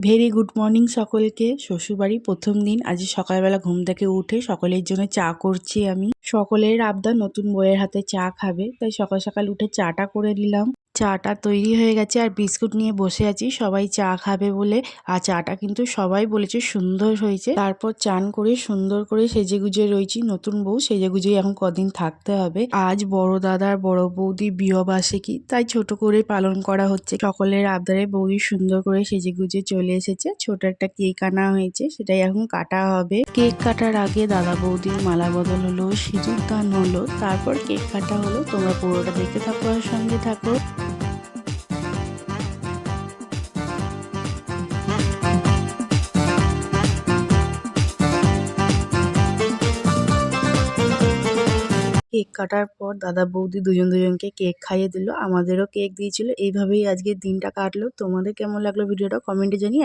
Very good morning সকলকে। শ্বশুরবাড়ি প্রথম দিন, আজ সকালবেলা ঘুম থেকে উঠে সকলের জন্য চা করছি আমি। সকলের আবদার নতুন বউয়ের হাতে চা খাবে, তাই সকাল সকাল উঠে চাটা করে নিলাম। চাটা তৈরি হয়ে গেছে আর বিস্কুট নিয়ে বসে আছি সবাই চা খাবে বলে। আর চাটা কিন্তু সবাই বলেছে সুন্দর হয়েছে। তারপর চান করে সুন্দর করে সেজেগুজে রয়েছি, নতুন বউ সেজেগুজে এখন কদিন থাকতে হবে। আজ বড় দাদার বড় বৌদি বিবাহবার্ষিকী, তাই ছোট করে পালন করা হচ্ছে। সকলের আবদারে বৌদি সুন্দর করে সেজেগুজে চলে এসেছে। ছোট একটা কেক আনা হয়েছে, সেটাই এখন কাটা হবে। কেক কাটার আগে দাদা বৌদির মালা বদল হলো, সিঁদুর দান হলো, তারপর কেক কাটা হলো। তোমরা পুরোটা দেখতে থাকো আর সঙ্গে থাকো। কেক কাটার পর দাদা বৌদি দুজনকে কেক খাইয়ে দিল, আমাদেরও কেক দিয়েছিল। এইভাবেই আজকের দিনটা কাটলো। তোমাদের কেমন লাগলো ভিডিওটা কমেন্টে জানিয়ে